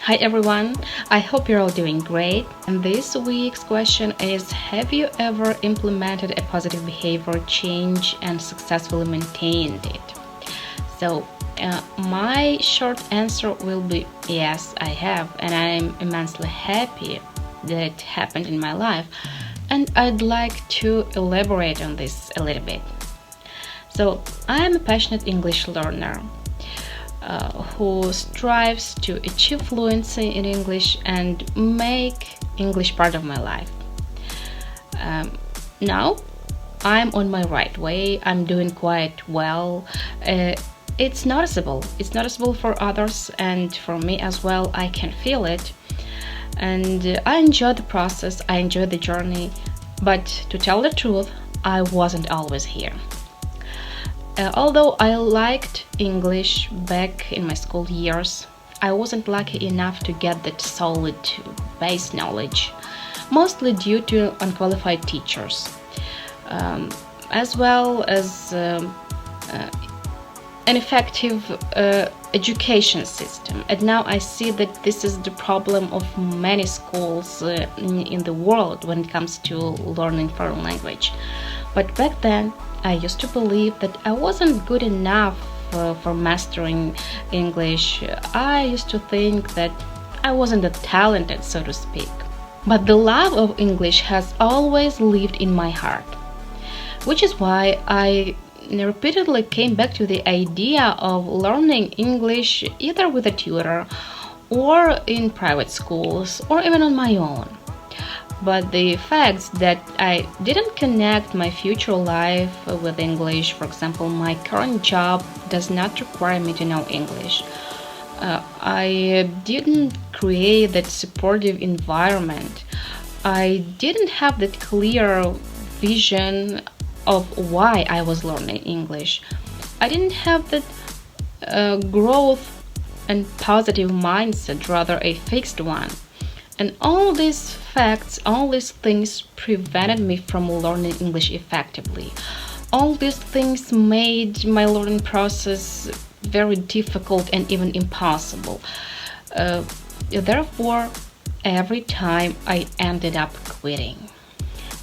Hi everyone, I hope you're all doing great. And this week's question is: have you ever implemented a positive behavior change and successfully maintained it? So, my short answer will be yes, I have, and I'm immensely happy that it happened in my life. And I'd like to elaborate on this a little bit. So, I'm a passionate English learner who strives to achieve fluency in English and make English part of my life. Now I'm on my right way. I'm doing quite well. It's noticeable. It's noticeable for others and for me as well. I can feel it. And I enjoy the process. I enjoy the journey. But to tell the truth, I wasn't always here. Although I liked English back in my school years, I wasn't lucky enough to get that solid base knowledge, mostly due to unqualified teachers, as well as an effective education system. And now I see that this is the problem of many schools in the world when it comes to learning foreign language. But back then, I used to believe that I wasn't good enough for mastering English. I used to think that I wasn't that talented, so to speak. But the love of English has always lived in my heart, which is why I repeatedly came back to the idea of learning English either with a tutor or in private schools or even on my own. But the fact that I didn't connect my future life with English, for example, my current job does not require me to know English. I didn't create that supportive environment. I didn't have that clear vision of why I was learning English. I didn't have that growth and positive mindset, rather a fixed one. And all these facts, all these things prevented me from learning English effectively. All these things made my learning process very difficult and even impossible. Therefore, every time I ended up quitting.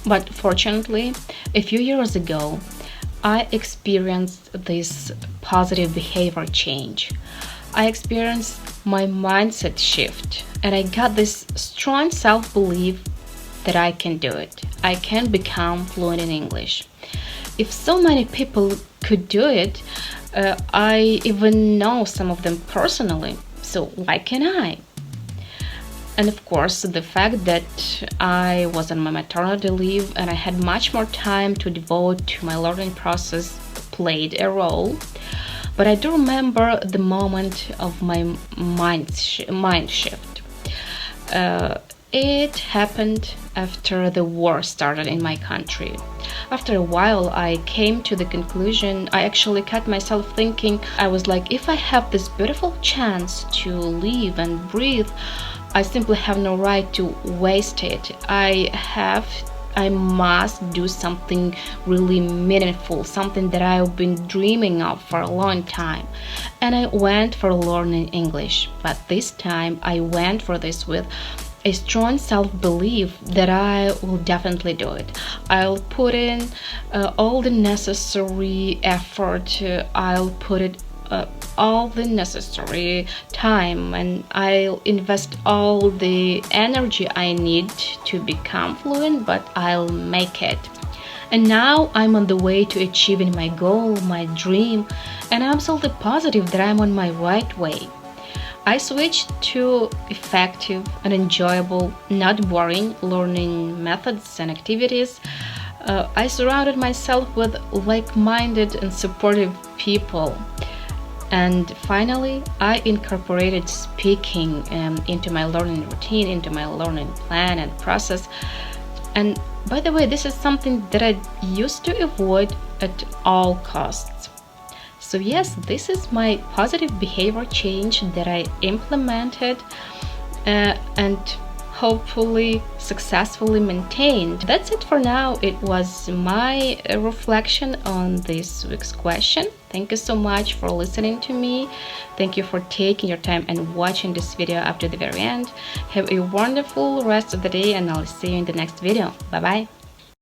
But fortunately, a few years ago, I experienced this positive behavior change. I experienced my mindset shift, and I got this strong self-belief that I can do it. I can become fluent in English. If so many people could do it, I even know some of them personally, so why can't I? And of course, the fact that I was on my maternity leave and I had much more time to devote to my learning process played a role. But I do remember the moment of my mind shift. It happened after the war started in my country. After a while, I came to the conclusion, I actually caught myself thinking, I was like, if I have this beautiful chance to live and breathe, I simply have no right to waste it. I must do something really meaningful, something that I've been dreaming of for a long time. And I went for learning English, but this time I went for this with a strong self-belief that I will definitely do it. I'll put in all the necessary effort, I'll put it all the necessary time, and I'll invest all the energy I need to become fluent, but I'll make it. And now I'm on the way to achieving my goal, my dream, and I'm absolutely positive that I'm on my right way. I switched to effective and enjoyable, not boring learning methods and activities. I surrounded myself with like-minded and supportive people. And finally, I incorporated speaking into my learning routine, into my learning plan and process. And by the way, this is something that I used to avoid at all costs. So yes, this is my positive behavior change that I implemented, and hopefully successfully maintained. That's it for now. It was my reflection on this week's question. Thank you so much for listening to me. Thank you for taking your time and watching this video up to the very end. Have a wonderful rest of the day, and I'll see you in the next video. Bye bye.